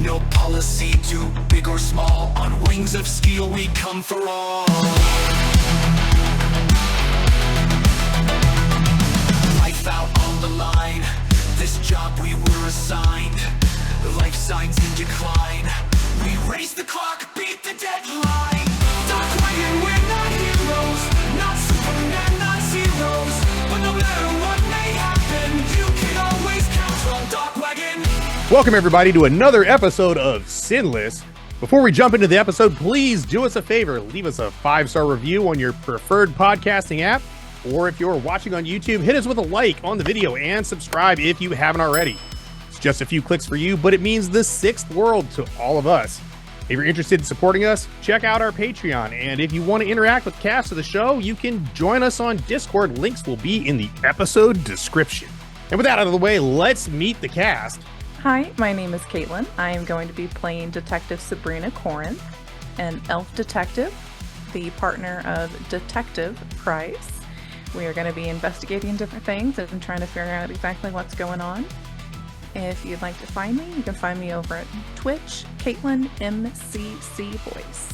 No policy too big or small. On wings of steel we come for all. Life out on the line, this job we were assigned. Life signs in decline, we race the clock, beat the deadline. Dark Wagon, we're not heroes, not Superman, not zeros. But no matter what may happen, you can always count on Dark Wagon. Welcome everybody to another episode of SINless. Before we jump into the episode, please do us a favor, leave us a 5-star review on your preferred podcasting app. Or if you're watching on YouTube, hit us with a like on the video and subscribe if you haven't already. It's just a few clicks for you, but it means the sixth world to all of us. If you're interested in supporting us, check out our Patreon. And if you want to interact with the cast of the show, you can join us on Discord. Links will be in the episode description. And with that out of the way, let's meet the cast. Hi, my name is Caitlin. I am going to be playing Detective Sabrina Corinth, an elf detective, the partner of Detective Price. We are going to be investigating different things and trying to figure out exactly what's going on. If you'd like to find me, you can find me over at Twitch, Caitlin MCC Voice.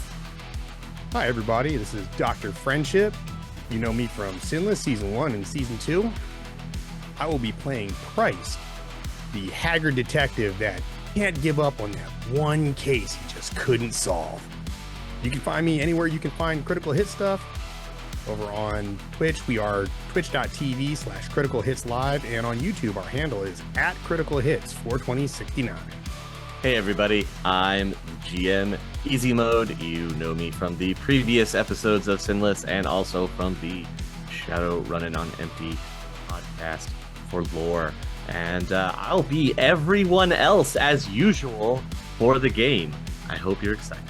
Hi everybody, this is Dr. Friendship. You know me from SINless Season 1 and Season 2. I will be playing Price, the haggard detective that can't give up on that one case he just couldn't solve. You can find me anywhere you can find Critical Hit stuff. Over on Twitch, we are twitch.tv/Critical Hits Live, and on YouTube, our handle is @CriticalHits42069. Hey everybody, I'm GM Easy Mode. You know me from the previous episodes of SINless and also from the Shadowrun on Empty podcast for lore. And I'll be everyone else as usual for the game. I hope you're excited.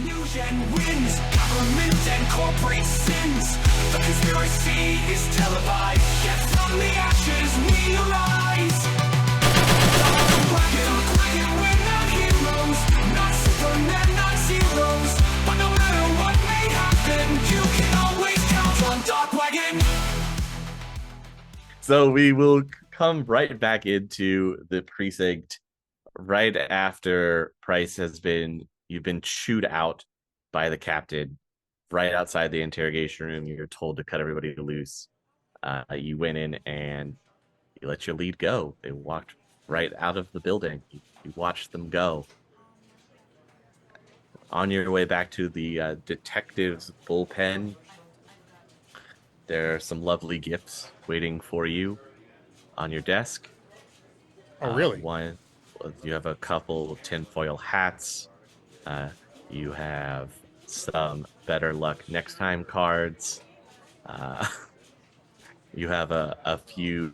News and wins, government and corporate sins. The conspiracy is televised, yet from the ashes we arise. Dark Wagon, we're not heroes, not Superman, not zeros. But no matter what may happen, you can always count on Dark Wagon. So we will come right back into the precinct right after Price you've been chewed out by the captain right outside the interrogation room. You're told to cut everybody loose. You went in and you let your lead go. They walked right out of the building. You watched them go. On your way back to the detective's bullpen, there are some lovely gifts waiting for you on your desk. Oh, really? One, you have a couple tinfoil hats. You have some better luck next time cards. You have a few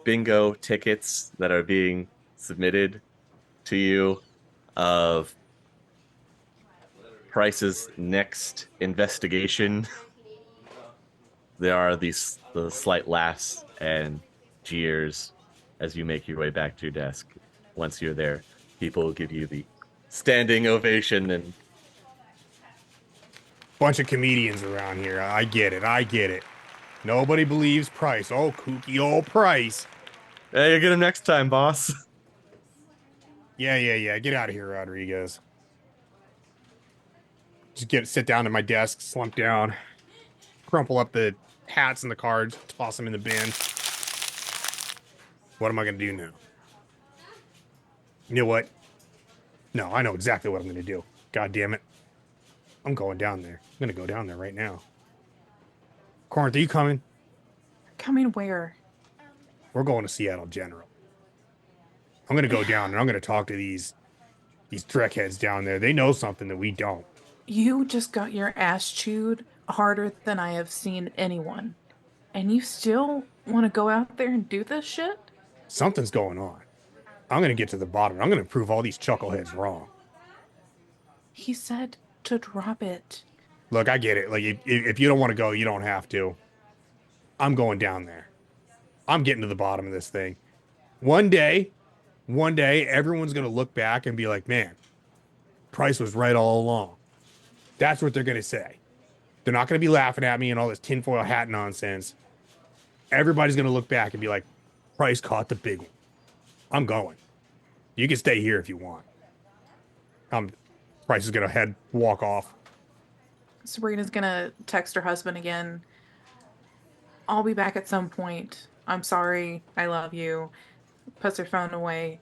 bingo tickets that are being submitted to you of Price's next investigation. There are the slight laughs and jeers as you make your way back to your desk. Once you're there, people will give you the standing ovation and Bunch of comedians around here. I get it. Nobody believes Price. Oh, kooky old Price. hey, you'll get him next time, boss. Yeah. Get out of here, Rodriguez. Just sit down at my desk, slump down, crumple up the hats and the cards, toss them in the bin. What am I going to do now? You know what? No, I know exactly what I'm going to do. God damn it. I'm going down there. I'm going to go down there right now. Corinth, are you coming? Coming where? We're going to Seattle General. I'm going to go down and I'm going to talk to these dreckheads down there. They know something that we don't. You just got your ass chewed harder than I have seen anyone. And you still want to go out there and do this shit? Something's going on. I'm going to get to the bottom. I'm going to prove all these chuckleheads wrong. He said to drop it. Look, I get it. Like, if you don't want to go, you don't have to. I'm going down there. I'm getting to the bottom of this thing. One day, everyone's going to look back and be like, man, Price was right all along. That's what they're going to say. They're not going to be laughing at me and all this tinfoil hat nonsense. Everybody's going to look back and be like, Price caught the big one. I'm going. You can stay here if you want. Price is going to walk off. Sabrina's gonna text her husband again. I'll be back at some point. I'm sorry. I love you. Puts her phone away.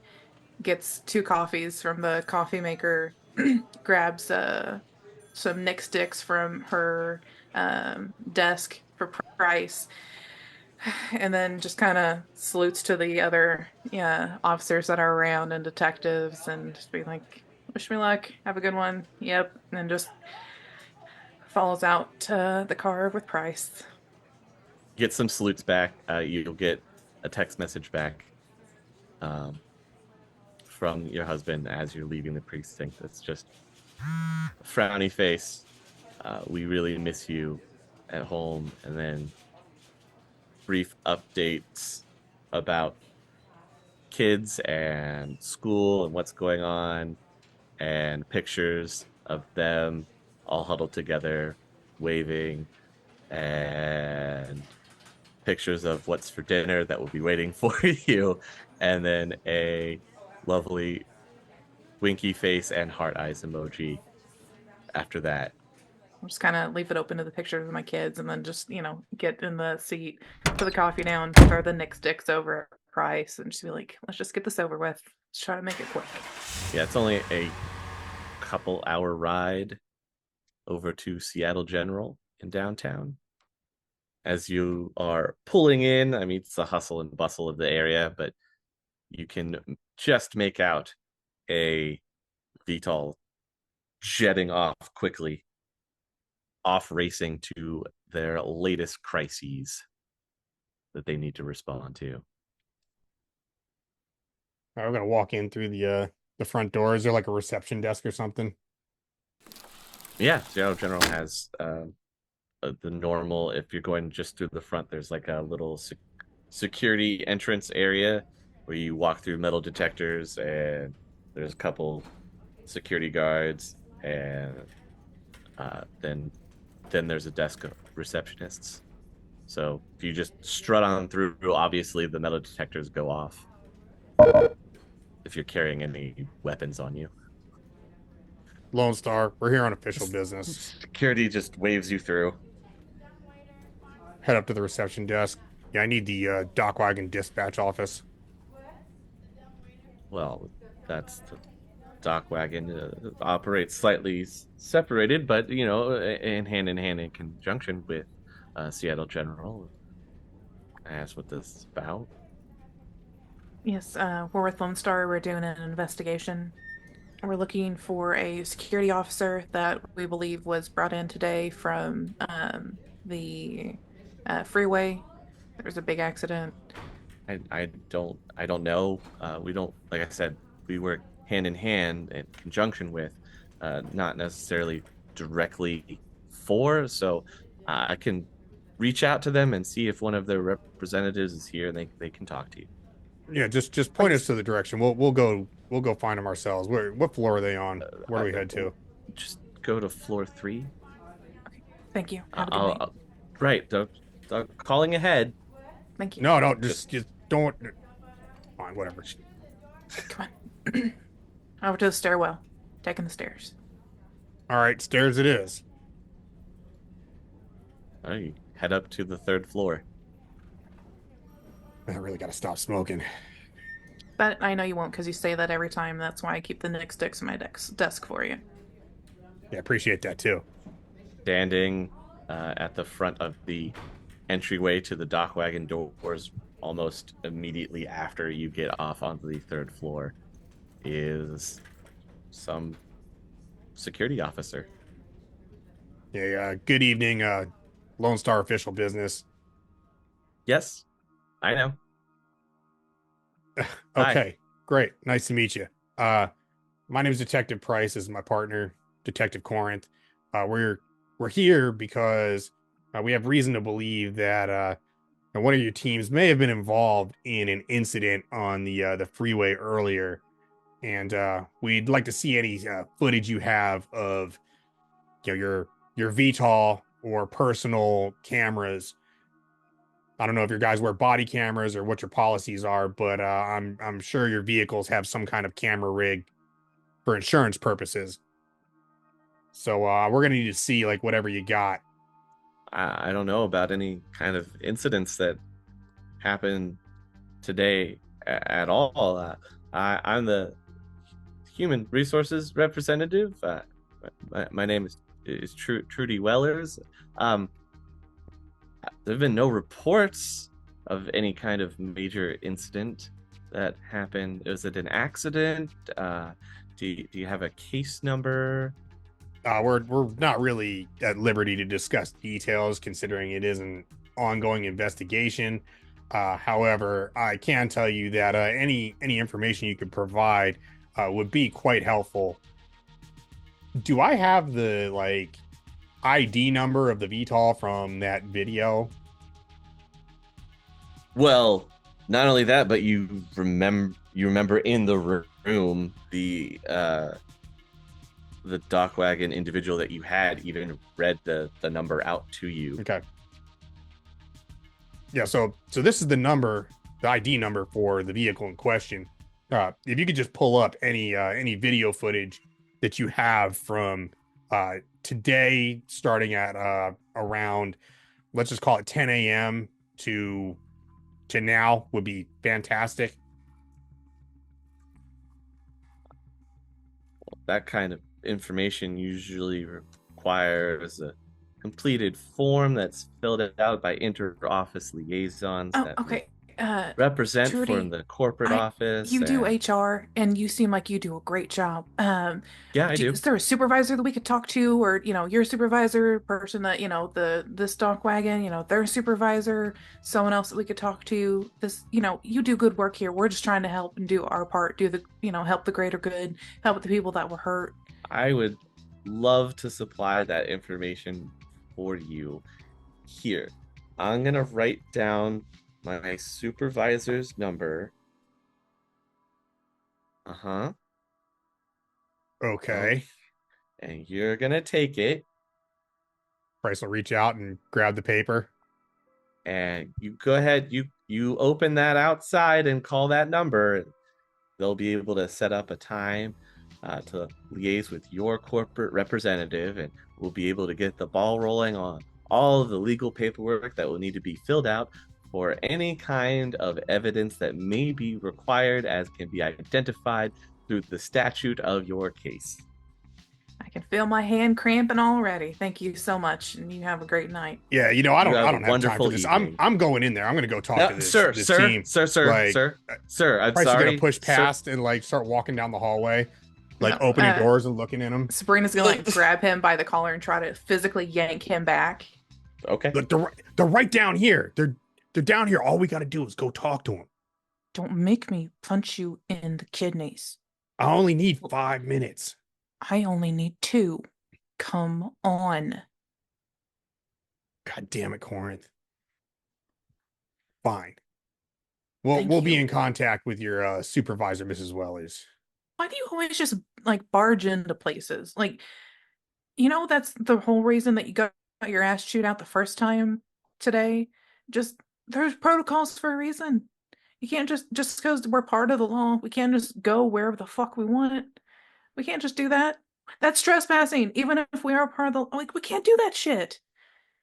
Gets 2 coffees from the coffee maker. Grabs some Nick sticks from her desk for Price. And then just kind of salutes to the other officers that are around and detectives and just be like, wish me luck. Have a good one. Yep. And then just follows out to the car with Price. Get some salutes back. You'll get a text message back from your husband as you're leaving the precinct. It's just a frowny face. We really miss you at home. And then brief updates about kids and school and what's going on, and pictures of them all huddled together, waving, and pictures of what's for dinner that will be waiting for you, and then a lovely winky face and heart eyes emoji after that. I'll just kind of leave it open to the pictures of my kids and then just, get in the seat, put the coffee down, throw the Nick sticks over at Price, and just be like, let's just get this over with. Let's try to make it quick. Yeah, it's only a couple hour ride over to Seattle General in downtown. As you are pulling in, I mean, it's the hustle and bustle of the area, but you can just make out a VTOL jetting off quickly, off racing to their latest crises that they need to respond to. All right, we're going to walk in through the front door. Is there like a reception desk or something? Yeah, Seattle General has the normal. If you're going just through the front, there's like a little security entrance area where you walk through metal detectors, and there's a couple security guards, and then there's a desk of receptionists. So if you just strut on through, obviously the metal detectors go off if you're carrying any weapons on you. Lone Star, we're here on official business. Security just waves you through. Head up to the reception desk. Yeah, I need the Dockwagon dispatch office. Well, that's the dock wagon. Operates slightly separated, but in hand in conjunction with Seattle General. I asked what this is about. Yes, we're with Lone Star. We're doing an investigation. We're looking for a security officer that we believe was brought in today from the freeway. There was a big accident. I don't know. We don't, like I said, we work hand in hand in conjunction with, not necessarily directly for. So I can reach out to them and see if one of their representatives is here, and they can talk to you. Yeah, just point us to the direction. We'll go find them ourselves. What floor are they on? Where do we head to? Just go to floor 3. Thank you. Have a good night. Right, don't calling ahead. Thank you. No, just don't. Fine, whatever. Come on. Over to the stairwell. Taking the stairs. All right, stairs it is. All right, you head up to the 3rd floor. I really got to stop smoking. But I know you won't because you say that every time. That's why I keep the Nick sticks in my desk for you. Yeah, appreciate that too. Standing at the front of the entryway to the dock wagon doors, almost immediately after you get off onto the 3rd floor, is some security officer. Yeah, good evening, Lone Star official business. Yes, I know. Okay, great. Nice to meet you. My name is Detective Price. This is my partner, Detective Corinth. We're here because we have reason to believe that one of your teams may have been involved in an incident on the freeway earlier, and we'd like to see any footage you have of your VTOL or personal cameras. I don't know if your guys wear body cameras or what your policies are, but I'm sure your vehicles have some kind of camera rig for insurance purposes. So we're gonna need to see like whatever you got. I don't know about any kind of incidents that happened today at all. I'm the human resources representative. My name is Trudy Wellers. Um, there have been no reports of any kind of major incident that happened. Was it an accident? Do you have a case number? We're not really at liberty to discuss details, considering it is an ongoing investigation. However, I can tell you that any information you could provide would be quite helpful. Do I have the like ID number of the VTOL from that video? Well, not only that, but you remember in the room the dock wagon individual that you had even read the number out to you. Okay. Yeah, so this is the number, the ID number for the vehicle in question. If you could just pull up any video footage that you have from today, starting at around, let's just call it 10 a.m. to now, would be fantastic. That kind of information usually requires a completed form that's filled out by inter-office liaisons Oh, that okay. represent Trudy, for the corporate office. you do and- HR, and you seem like you do a great job. Yeah, I do. Is there a supervisor that we could talk to, or your supervisor, person that the stock wagon, their supervisor, someone else that we could talk to? This, you do good work here. We're just trying to help and do our part, do the, help the greater good, help the people that were hurt. I would love to supply that information for you. Here, I'm gonna write down my supervisor's number. Uh-huh. Okay. And you're gonna take it Bryce will reach out and grab the paper. and you go ahead, you open that outside and call that number. They'll be able to set up a time to liaise with your corporate representative, and we'll be able to get the ball rolling on all of the legal paperwork that will need to be filled out for any kind of evidence that may be required, as can be identified through the statute of your case. I can feel my hand cramping already. Thank you so much, and you have a great night. Yeah, I You don't have a have time for wonderful this. evening. I'm going in there. I'm going to go talk to this team. Like, Sir, I'm Bryce is sorry. going to push Sir. past and like start walking down the hallway, like No, opening doors and looking in them. Sabrina's gonna grab him by the collar and try to physically yank him back. Okay. Look, they're right down here. They're down here. All we got to do is go talk to them. Don't make me punch you in the kidneys. I only need 5 minutes. I only need 2. Come on. God damn it, Corinth. Fine. Well, Thank we'll be you. in contact with your supervisor, Mrs. Wellers. Why do you always just barge into places? That's the whole reason that you got your ass chewed out the first time today. Just there's protocols for a reason. You can't just because we're part of the law, we can't just go wherever the fuck we want. We can't just do that. That's trespassing. Even if we are part of the we can't do that shit.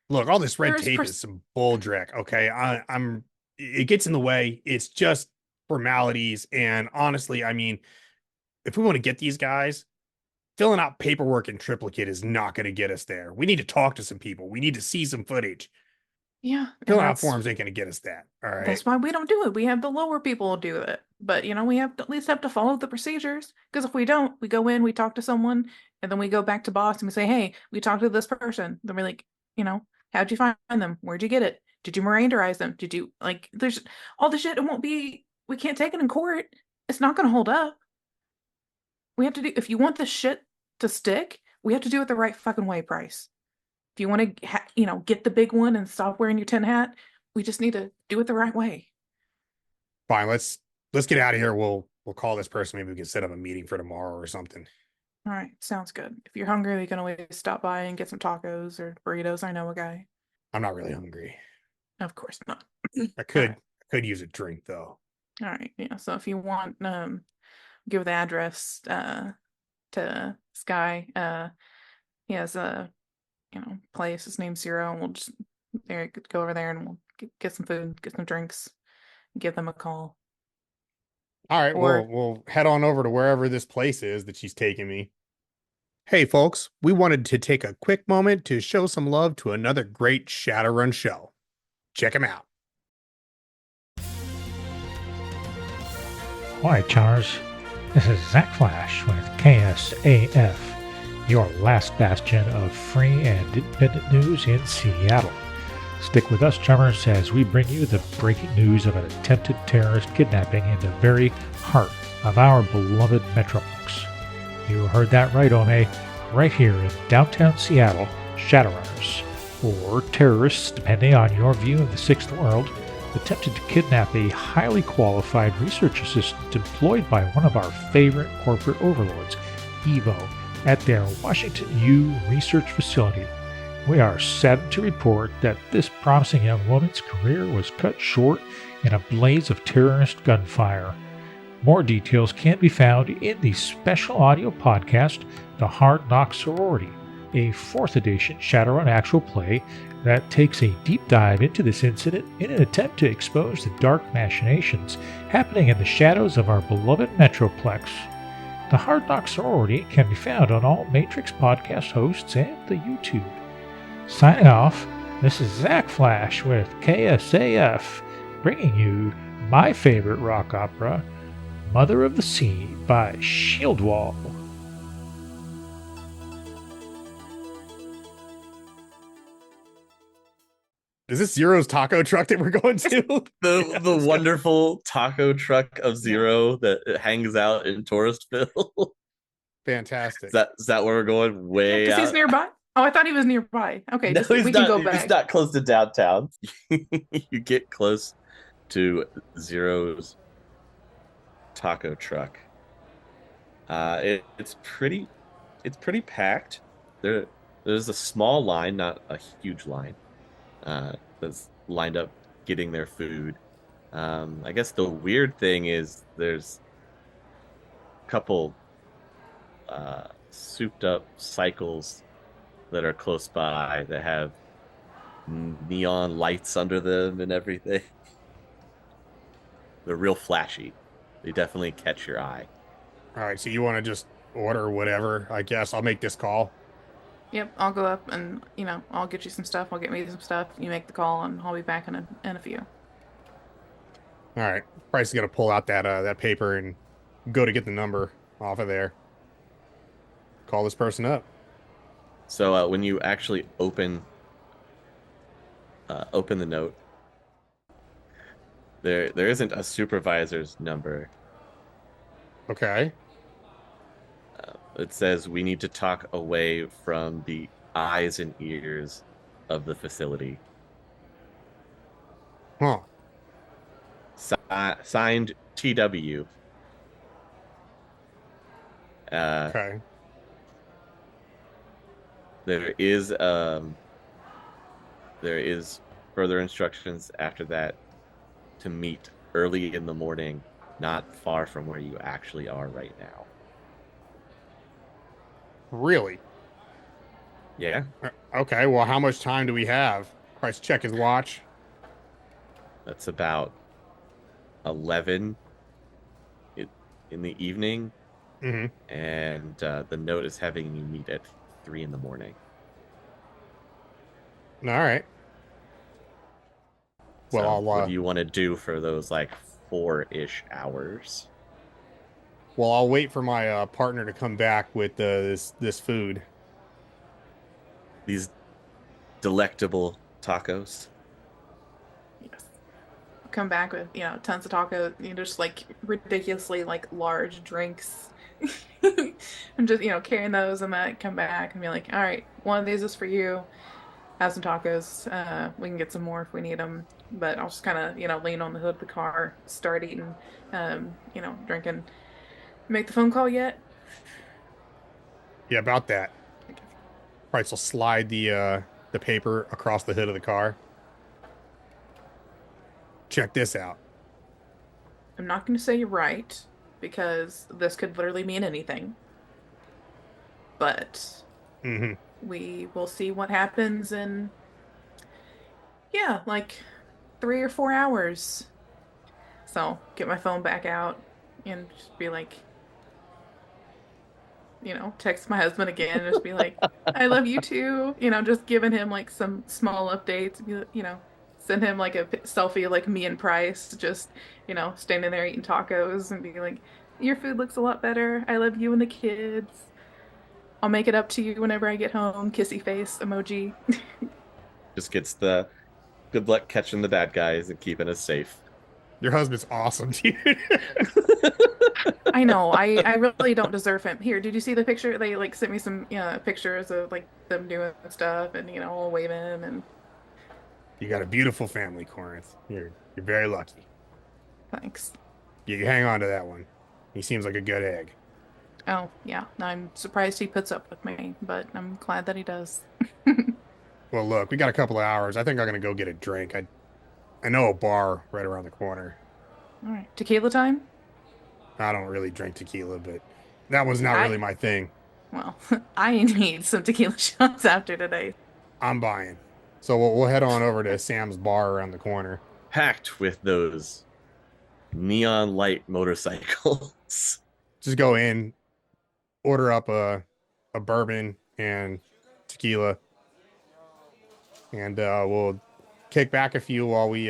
Look, all this red There's tape is some bull dreck. Okay, it gets in the way. It's just formalities, and honestly, I mean, if we want to get these guys, filling out paperwork in triplicate is not going to get us there. We need to talk to some people. We need to see some footage. Yeah. Filling out forms ain't going to get us that. All right. That's why we don't do it. We have the lower people do it. But we have to at least have to follow the procedures. Because if we don't, we go in, we talk to someone, and then we go back to boss and we say, hey, we talked to this person. Then we're like, how'd you find them? Where'd you get it? Did you Miranderize them? Did you there's all the shit. It won't be, we can't take it in court. It's not gonna hold up. We have to do, if you want this shit to stick, we have to do it the right fucking way, Price. If you want to, get the big one and stop wearing your tin hat, we just need to do it the right way. Fine. Let's get out of here. We'll call this person. Maybe we can set up a meeting for tomorrow or something. All right, sounds good. If you're hungry, we can always stop by and get some tacos or burritos. I know a guy. I'm not really hungry. Of course not. I All could right. use a drink though. All right. Yeah. So if you want, give the address to Sky. He has a place. His name's Zero, and we'll just go over there and we'll get some food, get some drinks, give them a call. All right, Or we'll head on over to wherever this place is that she's taking me. Hey folks, we wanted to take a quick moment to show some love to another great Shadowrun show. Check him out. Hi, Chars. This is Zach Flash with KSAF, your last bastion of free and independent news in Seattle. Stick with us, Chummers, as we bring you the breaking news of an attempted terrorist kidnapping in the very heart of our beloved Metroplex. You heard that right, Ome. Right here in downtown Seattle, Shadowrunners, or terrorists, depending on your view of the Sixth World, attempted to kidnap a highly qualified research assistant employed by one of our favorite corporate overlords, Evo, at their Washington U research facility. We are saddened to report that this promising young woman's career was cut short in a blaze of terrorist gunfire. More details can be found in the special audio podcast, The Hard Knock Sorority, a 4th edition Shadowrun actual play that takes a deep dive into this incident in an attempt to expose the dark machinations happening in the shadows of our beloved Metroplex. The Hard Knock Sorority can be found on all Matrix podcast hosts and the YouTube. Signing off, this is Zach Flash with KSAF, bringing you my favorite rock opera, Mother of the Sea by Shieldwall. Is this Zero's taco truck that we're going to? The wonderful taco truck of Zero that hangs out in Touristville. Fantastic. Is that where we're going? Way because out? he's nearby. Oh, I thought he was nearby. Okay, No, we can go back. He's not close to downtown. You get close to Zero's taco truck. It's pretty packed. There's a small line, not a huge line, that's lined up getting their food. I guess the weird thing is there's a couple souped up cycles that are close by that have neon lights under them and everything. They're real flashy. They definitely catch your eye. All right, so you want to just order whatever, I guess. I'll make this call. Yep, I'll go up and I'll get you some stuff. I'll get me some stuff. You make the call, and I'll be back in a few. All right, Price is gonna pull out that paper and go to get the number off of there. Call this person up. So when you actually open the note, there isn't a supervisor's number. Okay. It says we need to talk away from the eyes and ears of the facility. Huh. Signed TW. Okay. There is further instructions after that to meet early in the morning, not far from where you actually are right now. Really? Yeah. Okay, well, how much time do we have? Price check his watch. That's about 11 in the evening. Mm-hmm. And the note is having you meet at 3 in the morning. All right. Well, So I'll what do you want to do for those like 4-ish hours? well, I'll wait for my partner to come back with this food. These delectable tacos. Yes. Come back with tons of tacos. Just like ridiculously like large drinks. I'm just carrying those. I'm gonna come back and be like, all right, one of these is for you. Have some tacos. We can get some more if we need them. But I'll just kind of lean on the hood of the car, start eating, drinking. Make the phone call yet? Yeah, about that. Price will slide the paper across the hood of the car. Check this out. I'm not going to say you're right because this could literally mean anything, but Hmm. we will see what happens in, yeah, like 3 or 4 hours. So get my phone back out and just be like, text my husband again and just be like, I love you too. Just giving him like some small updates. Send him like a selfie of like me and Price just, standing there eating tacos and be like, your food looks a lot better. I love you and the kids. I'll make it up to you whenever I get home. Kissy face emoji. Just gets the good luck catching the bad guys and keeping us safe. Your husband's awesome, dude. I know. I really don't deserve him. Here, did you see the picture? They like sent me some pictures of like them doing stuff and all waving and You got a beautiful family, Corinth. You're very lucky. thanks. You hang on to that one. He seems like a good egg. Oh, yeah. I'm surprised he puts up with me, but I'm glad that he does. Well, look, we got a couple of hours. I think I'm gonna go get a drink. I know a bar right around the corner. All right. Tequila time? I don't really drink tequila, but that one's not I, really my thing. well, I need some tequila shots after today. I'm buying. So we'll head on over to Sam's bar around the corner. Packed with those neon light motorcycles. Just go in, order up a bourbon and tequila, and we'll kick back a few while we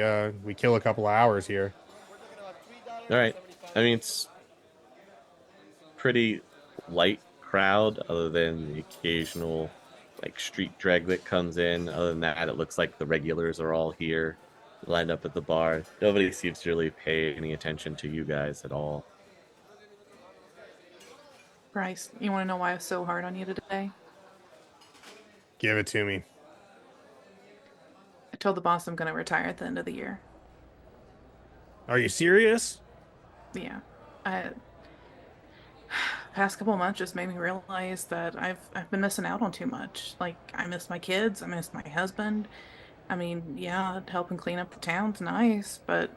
kill a couple of hours here. All right. I mean, it's pretty light crowd other than the occasional like street drag that comes in. Other than that, it looks like the regulars are all here lined up at the bar. Nobody seems to really pay any attention to you guys at all. Bryce, you want to know why I was so hard on you today? Give it to me. I told the boss I'm going to retire at the end of the year. Are you serious? Yeah. I past couple of months just made me realize that I've been missing out on too much. Like I miss my kids, I miss my husband. I mean, yeah, helping clean up the town's nice, but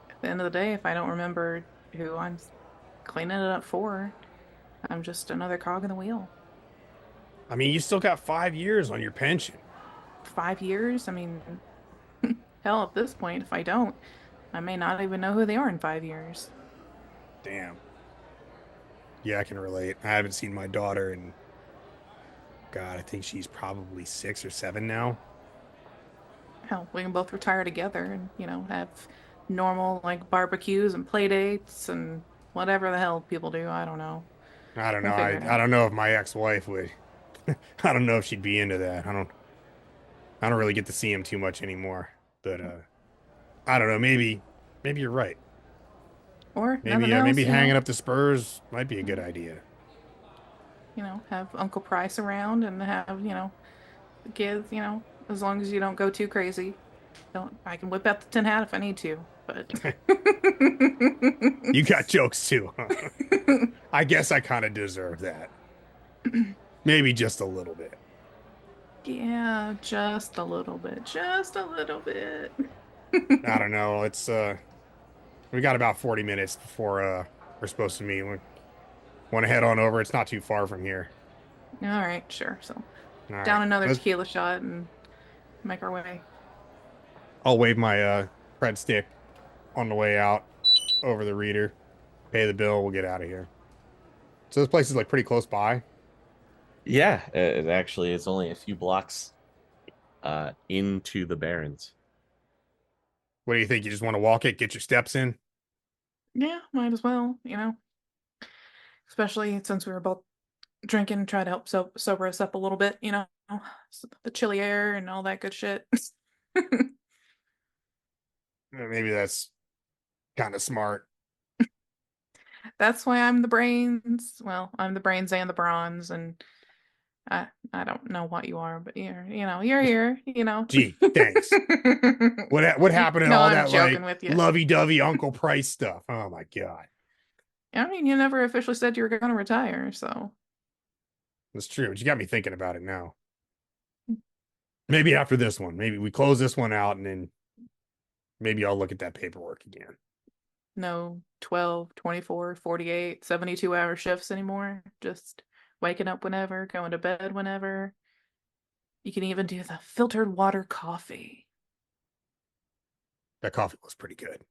at the end of the day, if I don't remember who I'm cleaning it up for, I'm just another cog in the wheel. I mean, you still got 5 years on your pension. 5 years? I mean, hell, at this point, if I don't, I may not even know who they are in 5 years. Damn. Yeah, I can relate. I haven't seen my daughter in, God, I think she's probably 6 or 7 now. Hell, we can both retire together and, have normal, like, barbecues and play dates and whatever the hell people do. I don't know. I don't know. We'll I, figure it I out. don't know if my ex-wife would. I don't know if she'd be into that. I don't really get to see him too much anymore. But I don't know. Maybe you're right. Or, Maybe nothing else, maybe hanging up the spurs might be a good idea. have Uncle Price around and have, the kids, as long as you don't go too crazy. Don't I can whip out the tin hat if I need to, but You got jokes too, huh? I guess I kind of deserve that. Maybe just a little bit. yeah, just a little bit, just a little bit. I don't know. It's we got about 40 minutes before we're supposed to meet. We want to head on over. It's not too far from here. All right, sure. So All right. down another tequila shot and make our way. I'll wave my Pred stick on the way out over the reader. Pay the bill. We'll get out of here. So this place is like pretty close by. Yeah, it actually is only a few blocks into the Barrens. What do you think? You just want to walk it, get your steps in? Yeah, might as well, Especially since we were both drinking, try to help sober us up a little bit, the chilly air and all that good shit. Maybe that's kind of smart. That's why I'm the brains. Well, I'm the brains and the bronze, and I don't know what you are, but you're here. Gee, thanks. What happened in No, all I'm that joking like with you. lovey-dovey Uncle Price stuff? Oh my God. I mean, you never officially said you were going to retire, so That's true. But you got me thinking about it now. Maybe after this one, maybe we close this one out and then maybe I'll look at that paperwork again. No 12, 24, 48, 72-hour shifts anymore. Just waking up whenever, going to bed whenever. You can even do the filtered water coffee. That coffee was pretty good.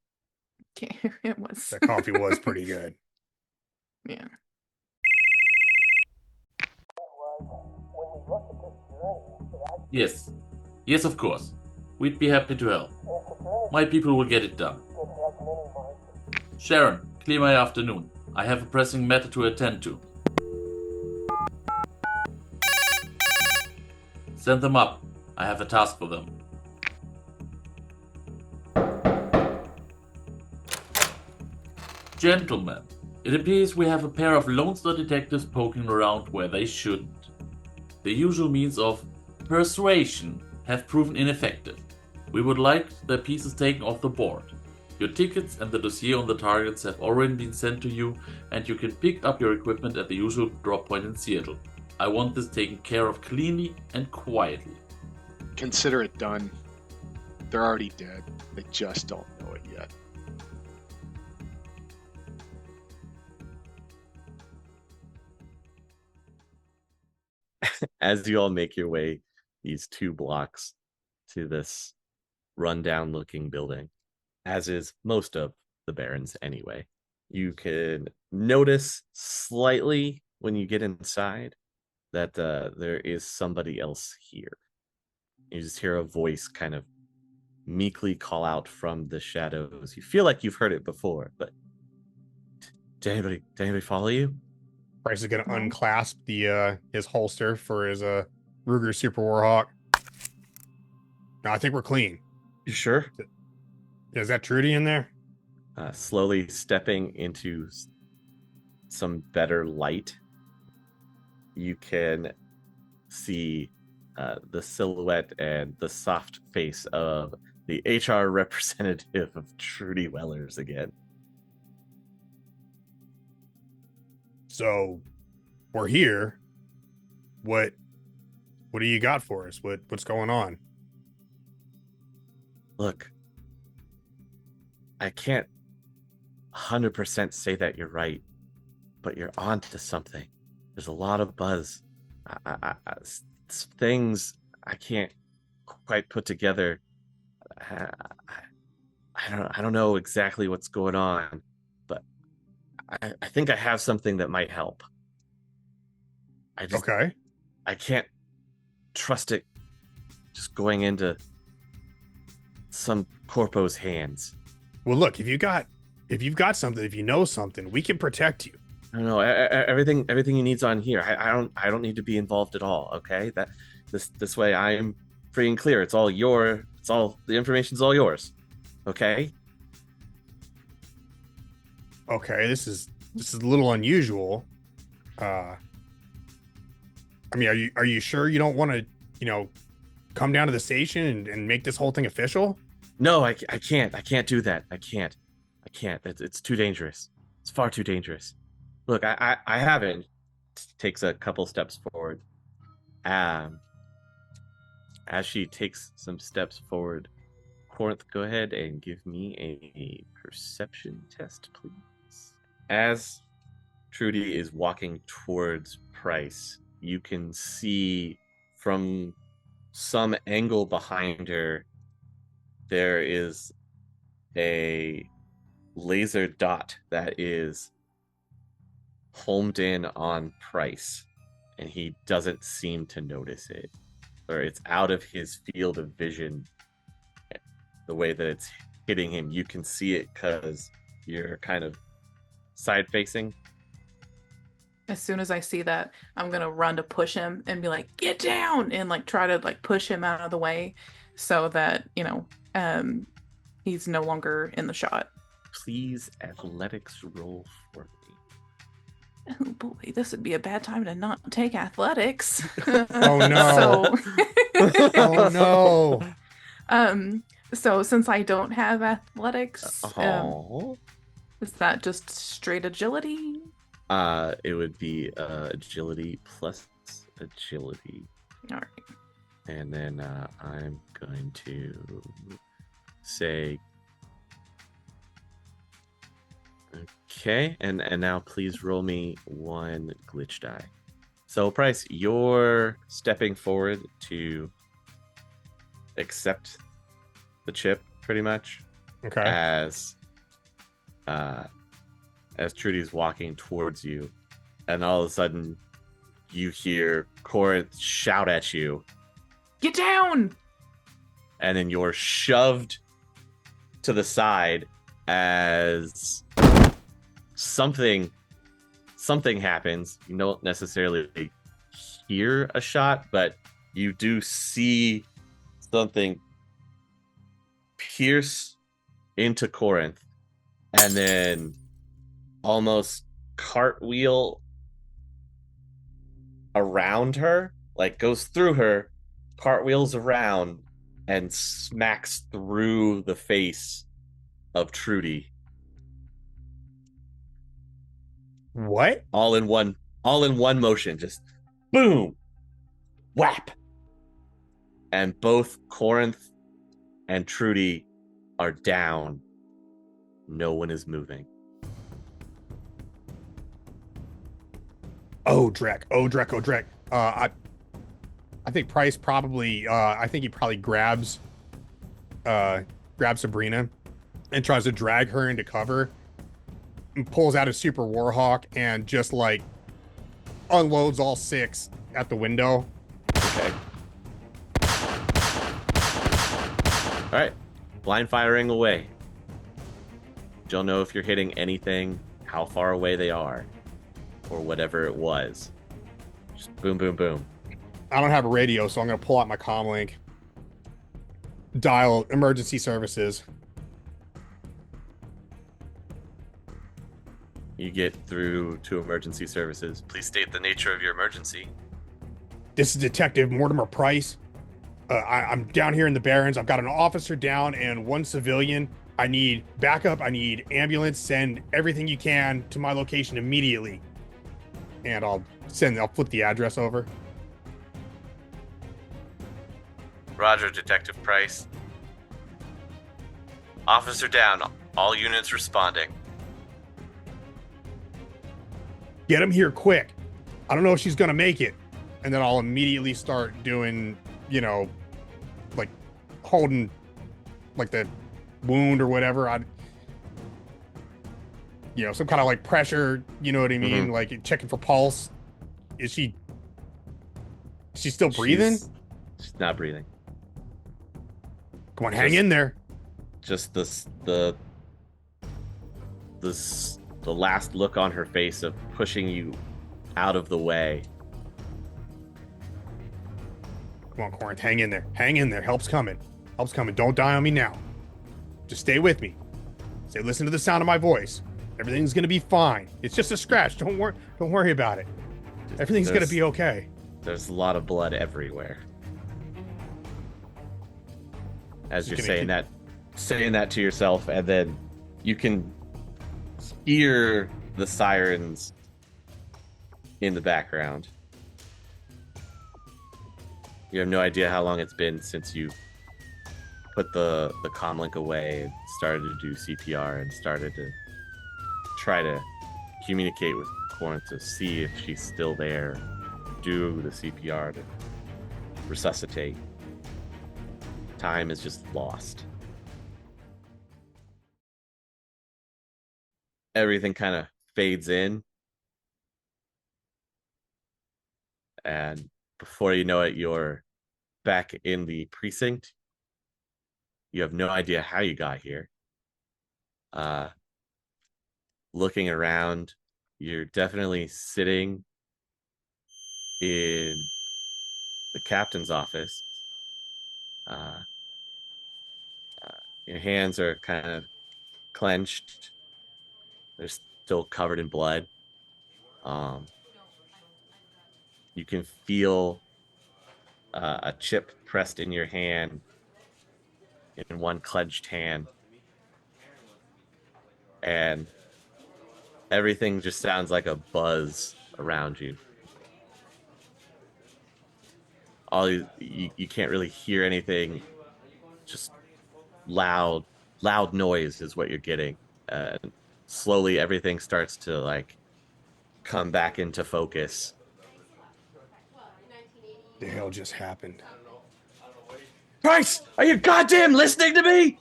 It was. That coffee was pretty good. Yeah. Yes. Yes, of course. We'd be happy to help. My people will get it done. Sharon, clear my afternoon. I have a pressing matter to attend to. Send them up. I have a task for them. Gentlemen, it appears we have a pair of Lone Star detectives poking around where they shouldn't. The usual means of persuasion have proven ineffective. We would like their pieces taken off the board. Your tickets and the dossier on the targets have already been sent to you, and you can pick up your equipment at the usual drop point in Seattle. I want this taken care of cleanly and quietly. Consider it done. They're already dead. They just don't know it yet. As you all make your way these 2 blocks to this rundown looking building, as is most of the Barrens anyway, you can notice slightly when you get inside that there is somebody else here. You just hear a voice kind of meekly call out from the shadows. You feel like you've heard it before, but did anybody follow you? Price is gonna unclasp the his holster for his Ruger Super Warhawk. No, I think we're clean. You sure? Is that Trudy in there? Slowly stepping into some better light, you can see the silhouette and the soft face of the HR representative of Trudy Wellers again. So we're here. What do you got for us? What's going on? Look, I can't 100% say that you're right, but you're onto something. There's a lot of buzz. Things I can't quite put together. I don't know exactly what's going on, but I think I have something that might help. Okay. I can't trust it just going into some corpo's hands. Well, look, if you've got something, if you know something, we can protect you. I don't know. Everything you need's on here. I don't need to be involved at all. Okay, that this way I'm free and clear. It's all the information's all yours. Okay. Okay, this is a little unusual. I mean, are you sure you don't want to, come down to the station and make this whole thing official? No, I can't. I can't do that. I can't. It's too dangerous. It's far too dangerous. Look, I haven't. Takes a couple steps forward. As she takes some steps forward, Corinth, go ahead and give me a perception test, please. As Trudy is walking towards Price, you can see from some angle behind her, there is a laser dot that is homed in on Price, and he doesn't seem to notice it, or it's out of his field of vision. The way that it's hitting him, you can see it because you're kind of side facing. As soon as I see that, I'm gonna run to push him and be like, "Get down!" and try to push him out of the way so that he's no longer in the shot. Please athletics roll for me. Oh boy, this would be a bad time to not take athletics. Oh no! Oh no! So since I don't have athletics, Oh. is that just straight agility? It would be agility plus agility. All right. And then I'm going to say, okay, and now please roll me one glitch die. So Price, you're stepping forward to accept the chip pretty much Okay. as Trudy's walking towards you, and all of a sudden you hear Corinth shout at you, Get down! and then you're shoved to the side as something happens. You don't necessarily hear a shot, but you do see something pierce into Corinth and then almost cartwheel around her, like goes through her, cartwheels around, and smacks through the face of Trudy. What? All in one motion, just boom, whap. And both Corinth and Trudy are down. No one is moving. Oh, Drek. I think Price probably, I think he probably grabs Sabrina and tries to drag her into cover and pulls out a Super Warhawk and just like unloads all 6 at the window. Okay. All right. Blind firing away. Don't know if you're hitting anything, how far away they are, or whatever it was. Just boom, boom, boom. I don't have a radio, so I'm going to pull out my comm link. Dial emergency services. You get through to emergency services. Please state the nature of your emergency. This is Detective Mortimer Price. I'm down here in the Barrens. I've got an officer down and 1 civilian. I need backup. I need ambulance. Send everything you can to my location immediately. And I'll flip the address over. Roger, Detective Price. Officer down. All units responding. Get him here quick. I don't know if she's going to make it. And then I'll immediately start doing, like holding like the wound or whatever. Some kind of like pressure, you know what I mean? Mm-hmm. Like checking for pulse. Is she still breathing? She's not breathing. Come on, hang in there. Just the last look on her face of pushing you out of the way. Come on, Corinth, hang in there. Hang in there. Help's coming. Don't die on me now. Just stay with me. Listen to the sound of my voice. Everything's gonna be fine. It's just a scratch. Don't worry about it. Everything's gonna be okay. There's a lot of blood everywhere. As you're saying that to yourself, and then you can hear the sirens in the background. You have no idea how long it's been since you put the comm link away and started to do CPR and started to try to communicate with Corinth to see if she's still there. Do the CPR to resuscitate. Time is just lost. Everything kind of fades in. And before you know it, you're back in the precinct. You have no idea how you got here. Looking around, you're definitely sitting in the captain's office. Your hands are kind of clenched. They're still covered in blood. You can feel a chip pressed in your hand, in one clenched hand. And everything just sounds like a buzz around you. You can't really hear anything. Just loud noise is what you're getting. Slowly everything starts to like come back into focus. The hell just happened? Price, are you goddamn listening to me?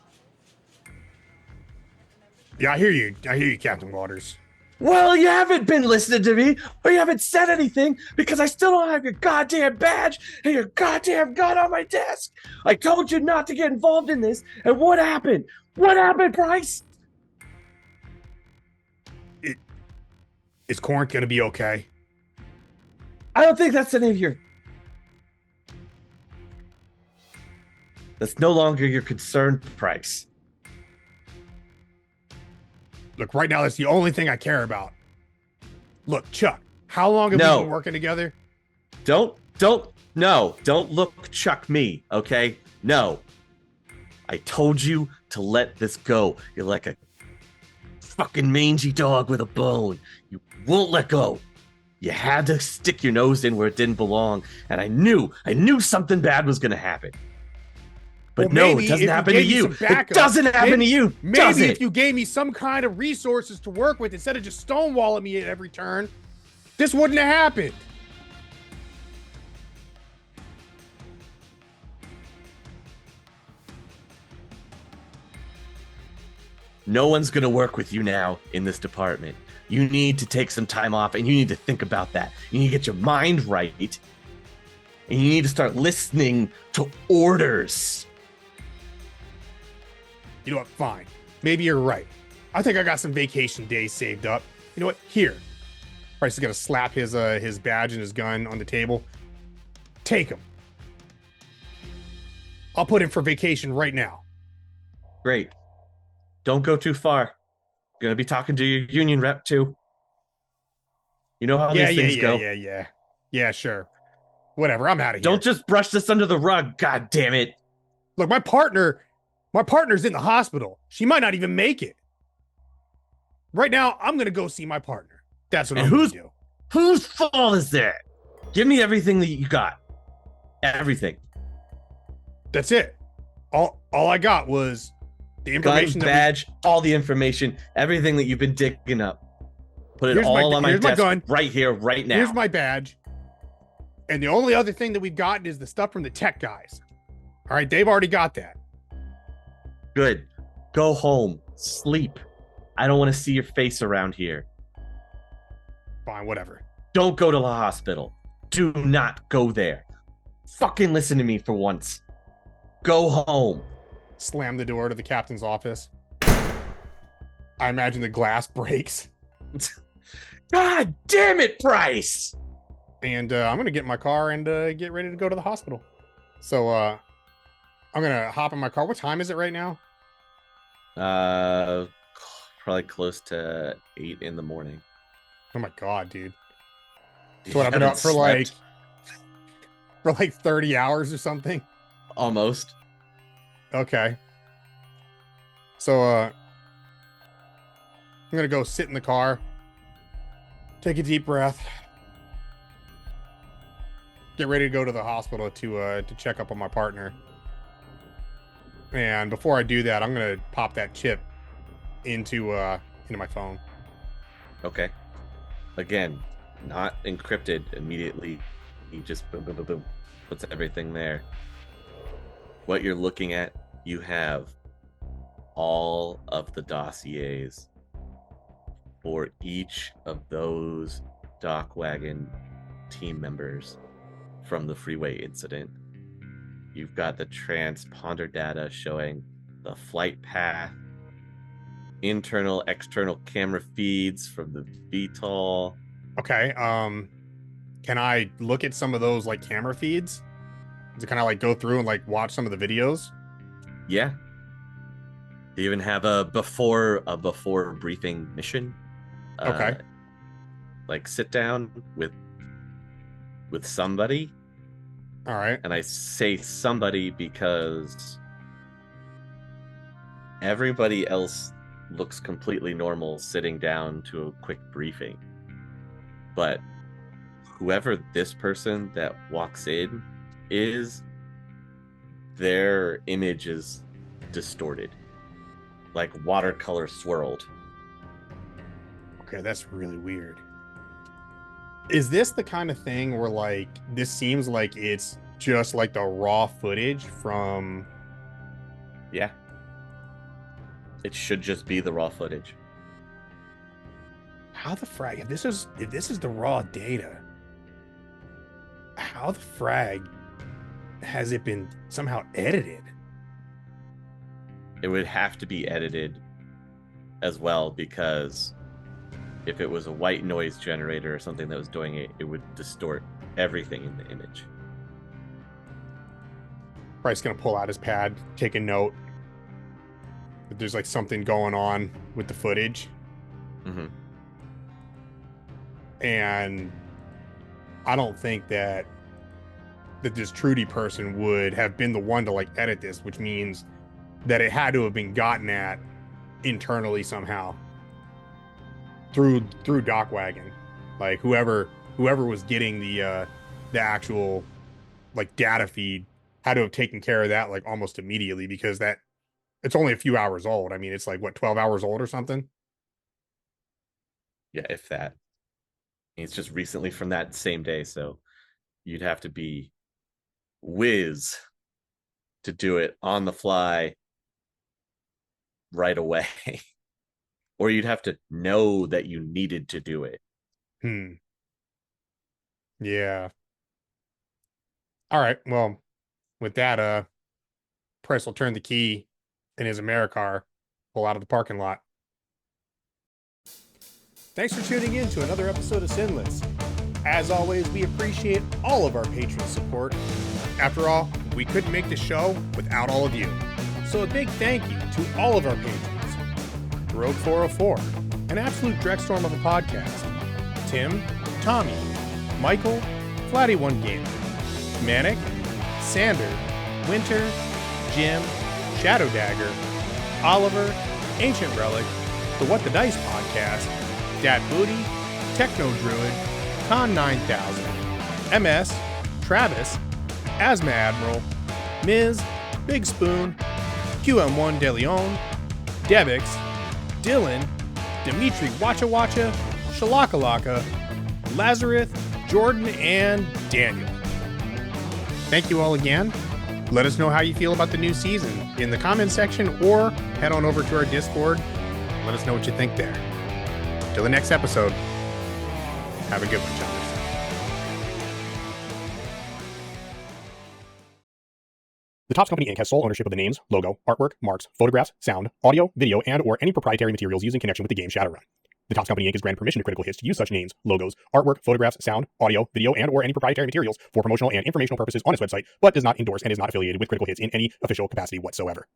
Yeah, I hear you, Captain Waters. Well, you haven't been listening to me, or you haven't said anything, because I still don't have your goddamn badge and your goddamn gun on my desk. I told you not to get involved in this, and what happened? What happened, Bryce? Is Corinth gonna be okay? I don't think that's any of your... That's no longer your concern, Price. Look, right now, that's the only thing I care about. Look, Chuck, how long have we been working together? Don't look Chuck me, okay? No. I told you to let this go. You're like a fucking mangy dog with a bone. You won't let go. You had to stick your nose in where it didn't belong, and I knew something bad was going to happen. But well, no, it doesn't happen to you. It doesn't happen to you. Maybe if you gave me some kind of resources to work with instead of just stonewalling me at every turn, this wouldn't have happened. No one's going to work with you now in this department. You need to take some time off, and you need to think about that. You need to get your mind right, and you need to start listening to orders. You know what? Fine. Maybe you're right. I think I got some vacation days saved up. You know what? Here. Price is gonna slap his badge and his gun on the table. Take him. I'll put in for vacation right now. Great. Don't go too far. Gonna be talking to your union rep too. You know how these things go. Yeah, sure. Whatever. I'm out of here. Don't just brush this under the rug. God damn it. Look, my partner's in the hospital. She might not even make it. Right now, I'm going to go see my partner. That's what I'm going to do. Whose fault is that? Give me everything that you got. Everything. That's it. All I got was the information. Gun, badge, all the information, everything that you've been digging up. Put it all on my desk right here, right now. Here's my badge. And the only other thing that we've gotten is the stuff from the tech guys. All right, they've already got that. Good. Go home. Sleep. I don't want to see your face around here. Fine, whatever. Don't go to the hospital. Do not go there. Fucking listen to me for once. Go home. Slam the door to the captain's office. I imagine the glass breaks. God damn it, Price! And I'm going to get in my car and get ready to go to the hospital. So I'm going to hop in my car. What time is it right now? Probably close to 8 in the morning. Oh my God, dude. So what, I've been up for like 30 hours or something? Almost. Okay. So I'm going to go sit in the car. Take a deep breath. Get ready to go to the hospital to check up on my partner. And before I do that, I'm gonna pop that chip into my phone. Okay. Again, not encrypted immediately. He just boom, boom, boom, boom, puts everything there. What you're looking at, you have all of the dossiers for each of those dock wagon team members from the freeway incident. You've got the transponder data showing the flight path, internal, external camera feeds from the VTOL. Okay. Can I look at some of those like camera feeds to kind of like go through and like watch some of the videos? Yeah. They even have a before briefing mission. Okay. Like sit down with somebody. All right. And I say somebody because everybody else looks completely normal sitting down to a quick briefing. But whoever this person that walks in is their image is distorted, like watercolor swirled. Okay, that's really weird. Is this the kind of thing where, like, this seems like it's just like the raw footage from... Yeah. It should just be the raw footage. How the frag... If this is the raw data, how the frag has it been somehow edited? It would have to be edited as well, because if it was a white noise generator or something that was doing it, it would distort everything in the image. Bryce's gonna pull out his pad, take a note that there's like something going on with the footage. Mm-hmm. And I don't think that this Trudy person would have been the one to like edit this, which means that it had to have been gotten at internally somehow through DocWagon. Like whoever was getting the actual like data feed had to have taken care of that like almost immediately, because that it's only a few hours old. I mean, it's like what, 12 hours old or something? Yeah, if that. It's just recently from that same day, so you'd have to be whiz to do it on the fly right away. Or you'd have to know that you needed to do it. Yeah. All right. Well, with that, Price will turn the key in his Americar, pull out of the parking lot. Thanks for tuning in to another episode of SINless. As always, we appreciate all of our patron support. After all, we couldn't make the show without all of you. So a big thank you to all of our patrons. Rogue 404, an absolute dreckstorm of a podcast. Tim, Tommy, Michael, Flatty1 Gamer, Manic, Sander, Winter, Jim, Shadow Dagger, Oliver, Ancient Relic, the What the Dice podcast, Dat Booty, Techno Druid, Con 9000, MS, Travis, Asthma Admiral, Miz, Big Spoon, QM1 De Leon, Devix, Dylan, Dimitri Wacha Wacha, Shalakalaka, Lazarus, Jordan, and Daniel. Thank you all again. Let us know how you feel about the new season in the comments section, or head on over to our Discord. Let us know what you think there. Till the next episode, have a good one, Chummers. The Topps Company Inc. has sole ownership of the names, logo, artwork, marks, photographs, sound, audio, video, and or any proprietary materials used in connection with the game Shadowrun. The Topps Company Inc. is granted permission to Critical Hits to use such names, logos, artwork, photographs, sound, audio, video, and or any proprietary materials for promotional and informational purposes on its website, but does not endorse and is not affiliated with Critical Hits in any official capacity whatsoever.